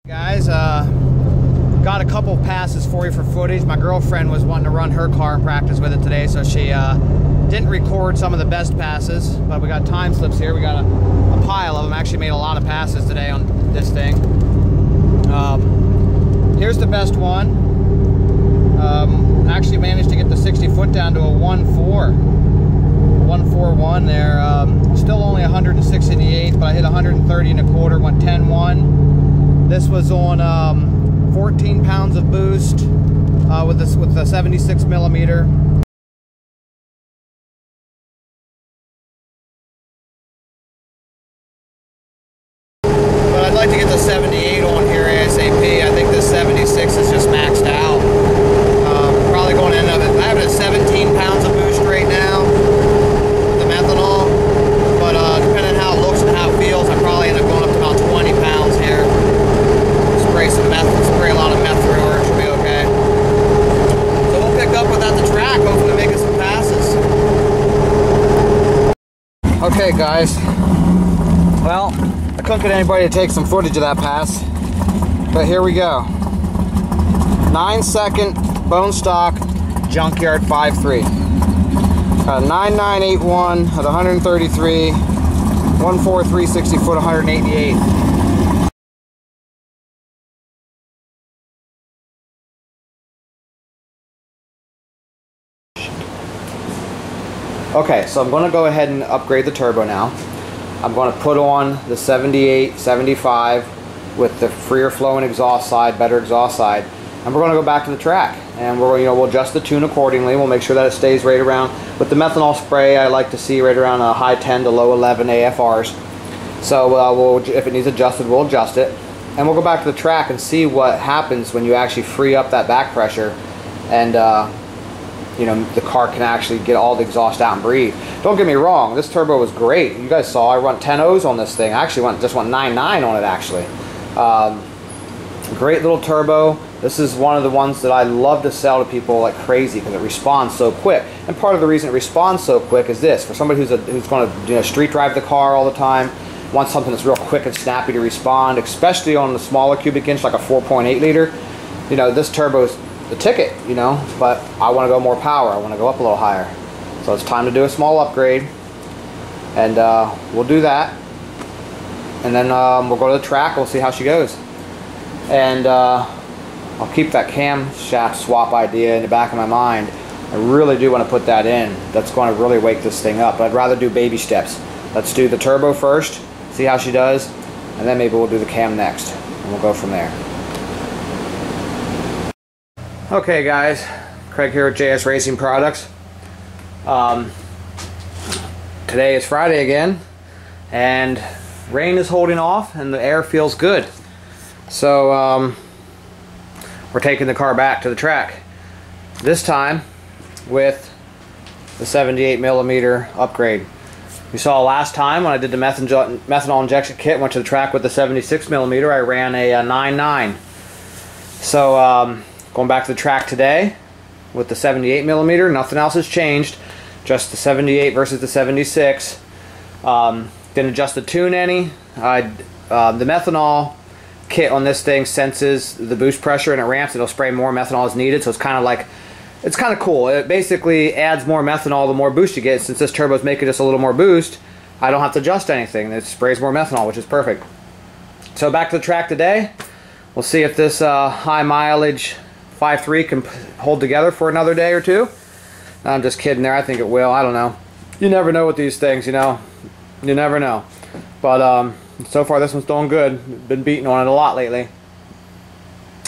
Guys, got a couple passes for you for footage. My girlfriend was wanting to run her car and practice with it today, so she didn't record some of the best passes, but we got time slips here. We got a pile of them. Actually made a lot of passes today on this thing. Here's the best one. Actually managed to get the 60 foot down to a 141 there. Still only 106 in the 8th, but I hit 130 and a quarter, went 10-1. This was on 14 pounds of boost with the 76 millimeter. But I'd like to get the 78 on here ASAP. I think the 76 is just maxed out. Probably going to end up having a 17 pounds of boost right now, the methanol. But depending on how it looks and how it feels, I probably end up going up to about 20 pounds here. Spray some meth, spray a lot of meth through her, it should be okay. So we'll pick up without the track, hopefully making some passes. Okay guys, well, I couldn't get anybody to take some footage of that pass, but here we go. 9-second bone stock junkyard 5.3. 9981 at 133, 143 60 foot 188. Okay, so I'm going to go ahead and upgrade the turbo now. I'm going to put on the 78, 75 with the freer flowing exhaust side, better exhaust side, and we're going to go back to the track. And we'll adjust the tune accordingly. We'll make sure that it stays right around. With the methanol spray, I like to see right around a high 10 to low 11 AFRs. So if it needs adjusted, we'll adjust it. And we'll go back to the track and see what happens when you actually free up that back pressure and the car can actually get all the exhaust out and breathe. Don't get me wrong, this turbo was great. You guys saw I run 10 O's on this thing. I actually just went 9.9 on it actually. Great little turbo. This is one of the ones that I love to sell to people like crazy because it responds so quick. And part of the reason it responds so quick is this: for somebody who's going to street drive the car all the time, wants something that's real quick and snappy to respond, especially on the smaller cubic inch like a 4.8 liter. This turbo's the ticket. But I want to go more power. I want to go up a little higher. So it's time to do a small upgrade, and we'll do that. And then we'll go to the track. We'll see how she goes. And I'll keep that camshaft swap idea in the back of my mind. I really do want to put that in. That's going to really wake this thing up. But I'd rather do baby steps. Let's do the turbo first, see how she does, and then maybe we'll do the cam next, and we'll go from there. Okay guys, Craig here with JS Racing Products. Today is Friday again, and rain is holding off and the air feels good. So we're taking the car back to the track. This time with the 78 millimeter upgrade. You saw last time when I did the methanol injection kit, went to the track with the 76 millimeter, I ran a 9.9. So going back to the track today with the 78 millimeter, nothing else has changed, just the 78 versus the 76. Didn't adjust the tune any. The methanol kit on this thing senses the boost pressure and it ramps. It'll spray more methanol as needed, so it's kind of cool. It basically adds more methanol the more boost you get. Since this turbo is making just a little more boost, I don't have to adjust anything. It sprays more methanol, which is perfect. So back to the track today. We'll see if this high mileage 5.3 can hold together for another day or two. I'm just kidding there. I think it will. I don't know. You never know with these things, You never know. But so far this one's doing good. Been beating on it a lot lately.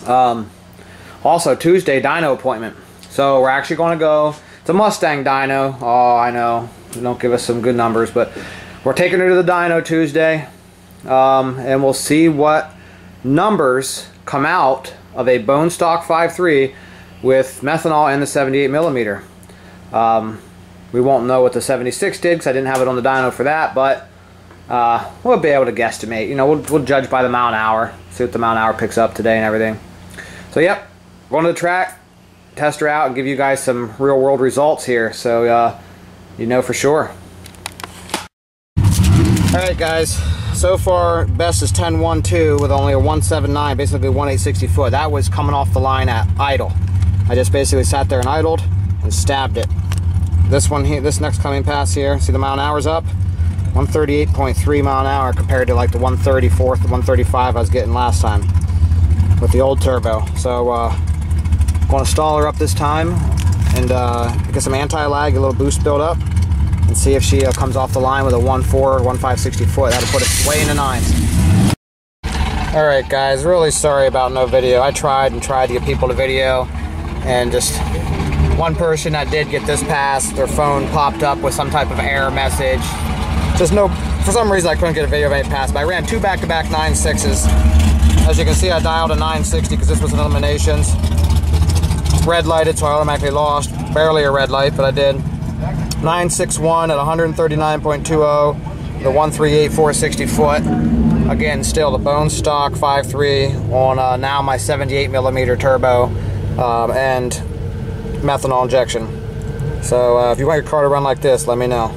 Also Tuesday, dyno appointment. So we're actually going to go. It's a Mustang dyno. Oh, I know. They don't give us some good numbers, but we're taking her to the dyno Tuesday, and we'll see what numbers come out of a bone stock 5.3 with methanol and the 78 millimeter. We won't know what the 76 did because I didn't have it on the dyno for that, but we'll be able to guesstimate. We'll judge by the mile an hour, see what the mile an hour picks up today and everything. So yep, going to the track, test her out, and give you guys some real world results here, so for sure. Alright guys, so far, best is 10.12 with only a 179, basically 1.860 foot. That was coming off the line at idle. I just basically sat there and idled and stabbed it. This one here, this next coming pass here, see the mile an hour's up? 138.3 mile an hour compared to like the 134, the 135 I was getting last time with the old turbo. So I'm going to stall her up this time and get some anti-lag, get a little boost build up, and see if she comes off the line with a 1.4 or 1.560 foot. That'll put us way in the nines. Alright guys, really sorry about no video. I tried and tried to get people to video, and just one person that did get this pass, their phone popped up with some type of error message. Just no, for some reason I couldn't get a video of any pass, but I ran two back-to-back 9.6s. As you can see, I dialed a 960 because this was an eliminations. Red lighted, so I automatically lost. Barely a red light, but I did. 961 at 139.20, the 138 460 foot. Again, still the bone stock 5.3 on now my 78mm turbo and methanol injection. So if you want your car to run like this, let me know.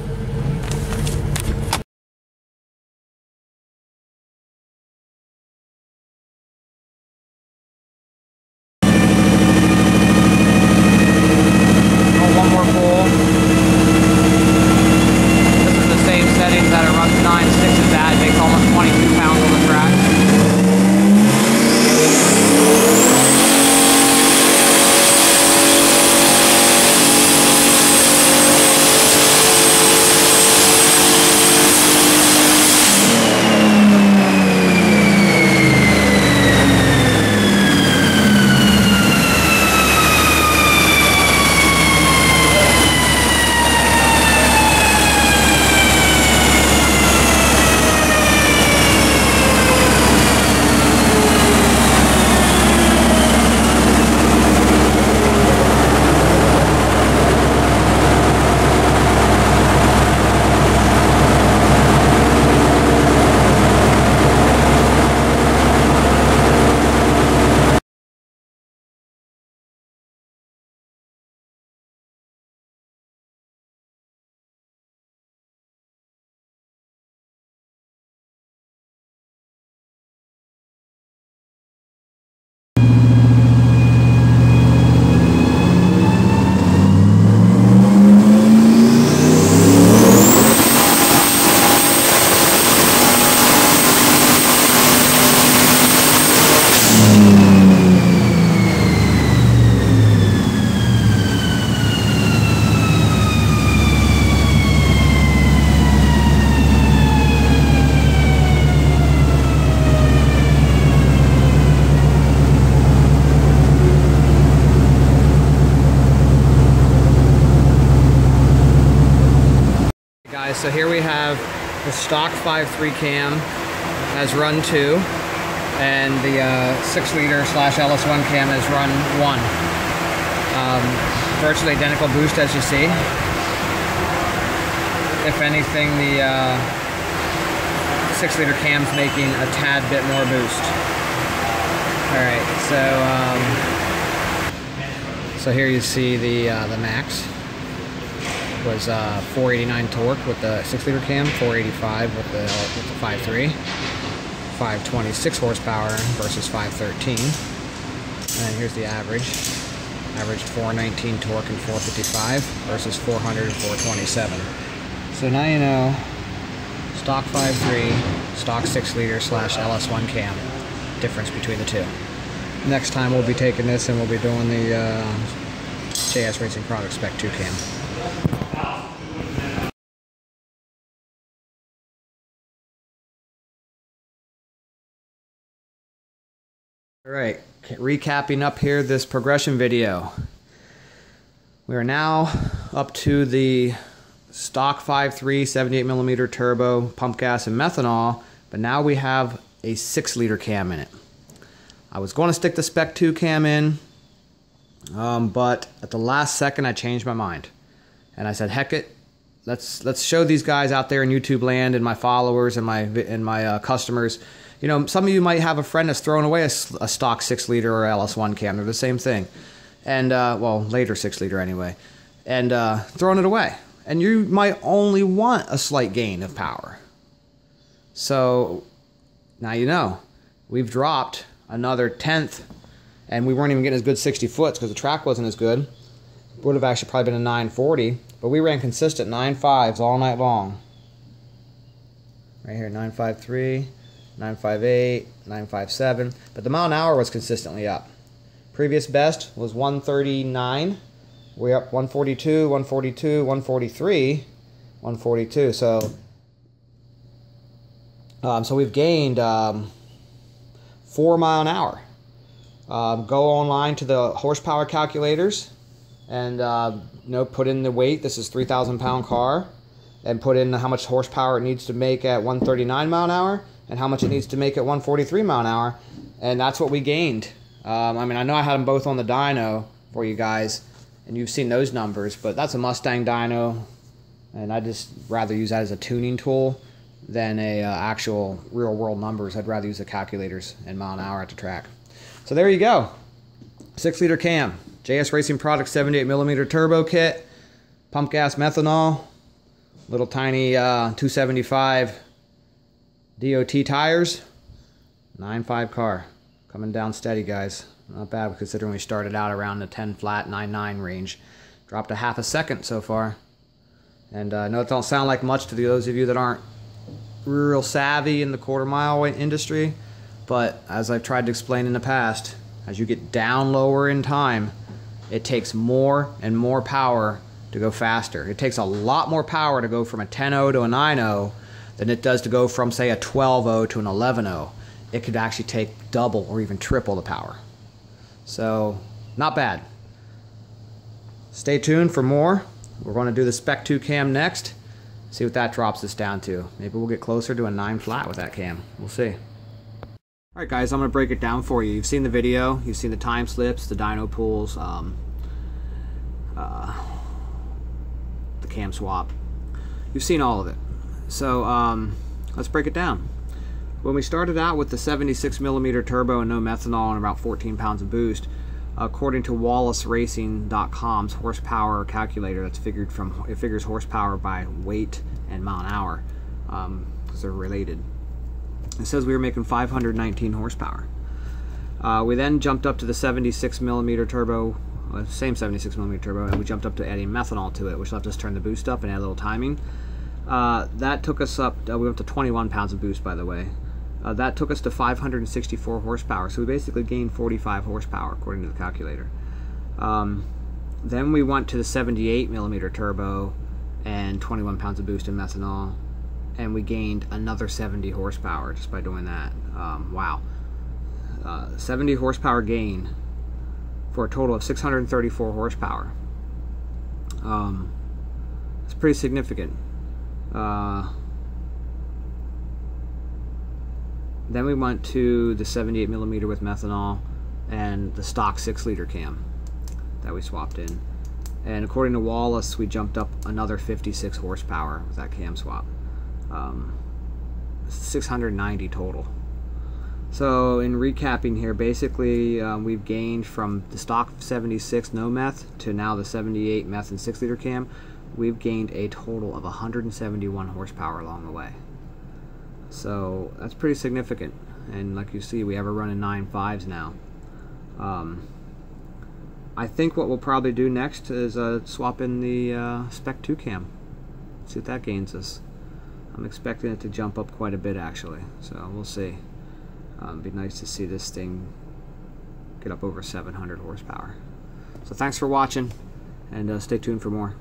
So here we have the stock 5.3 cam has run 2, and the 6-liter / LS1 cam has run 1. Virtually identical boost, as you see. If anything, the 6-liter cam's making a tad bit more boost. Alright, so here you see the max was 489 torque with the 6-liter cam, 485 with the 5.3, 526 horsepower versus 513. And here's the average. Averaged 419 torque and 455 versus 400 and 427. So now you know stock 5.3, stock 6-liter / LS1 cam, difference between the two. Next time we'll be taking this and we'll be doing the JS Racing Product Spec 2 cam. Alright, recapping up here this progression video. We are now up to the stock 5.3 78mm turbo, pump gas and methanol, but now we have a 6-liter cam in it. I was going to stick the Spec 2 cam in, but at the last second I changed my mind. And I said, heck it, let's show these guys out there in YouTube land and my followers and my customers. You know, some of you might have a friend that's throwing away a stock 6-liter or LS1 cam. They're the same thing. And, well, later 6-liter anyway. And throwing it away. And you might only want a slight gain of power. So now you know. We've dropped another 1/10, and we weren't even getting as good 60 foots because the track wasn't as good. It would have actually probably been a 940, but we ran consistent 9.5s all night long. Right here, 9.53, 9.58, 9.57, but the mile an hour was consistently up. Previous best was 139. We're up 142, 142, 143, 142. So we've gained 4 mile an hour. Go online to the horsepower calculators and put in the weight. This is 3,000 pound car, and put in how much horsepower it needs to make at 139 mile an hour and how much it needs to make at 143 mile an hour, and that's what we gained. I mean, I know I had them both on the dyno for you guys, and you've seen those numbers, but that's a Mustang dyno, and I just rather use that as a tuning tool than a actual real world numbers. I'd rather use the calculators and mile an hour at the track. So there you go. 6-liter cam, JS Racing Products 78mm turbo kit, pump gas methanol, little tiny 275 DOT tires, 9.5 car. Coming down steady, guys. Not bad considering we started out around the 10 flat, 9.9 range. Dropped a half a second so far. And I know it don't sound like much to those of you that aren't real savvy in the quarter-mile industry, but as I've tried to explain in the past, as you get down lower in time, it takes more and more power to go faster. It takes a lot more power to go from a 10.0 to a 9.0 than it does to go from, say, a 12.0 to an 11.0. It could actually take double or even triple the power. So, not bad. Stay tuned for more. We're going to do the Spec 2 cam next. See what that drops us down to. Maybe we'll get closer to a 9 flat with that cam. We'll see. Alright guys, I'm going to break it down for you. You've seen the video. You've seen the time slips, the dyno pulls, the cam swap. You've seen all of it. So, let's break it down. When we started out with the 76mm turbo and no methanol and about 14 pounds of boost, according to WallaceRacing.com's horsepower calculator, it figures horsepower by weight and mile an hour, because they're related. It says we were making 519 horsepower. We then jumped up to the 76mm turbo, same 76mm turbo, and we jumped up to adding methanol to it, which left us turn the boost up and add a little timing. That took us up, we went to 21 pounds of boost, by the way. That took us to 564 horsepower, so we basically gained 45 horsepower according to the calculator. Then we went to the 78mm turbo and 21 pounds of boost in methanol, and we gained another 70 horsepower just by doing that. Wow. 70 horsepower gain for a total of 634 horsepower. It's pretty significant. Then we went to the 78mm with methanol and the stock 6-liter cam that we swapped in. And according to Wallace, we jumped up another 56 horsepower with that cam swap. 690 total. So in recapping here, basically we've gained from the stock 76 no meth to now the 78 meth and 6-liter cam. We've gained a total of 171 horsepower along the way. So that's pretty significant, and like you see, we have a run in 9.5s now. I think what we'll probably do next is swap in the Spec 2 cam. See what that gains us. I'm expecting it to jump up quite a bit actually, so we'll see. It'd be nice to see this thing get up over 700 horsepower. So thanks for watching, and stay tuned for more.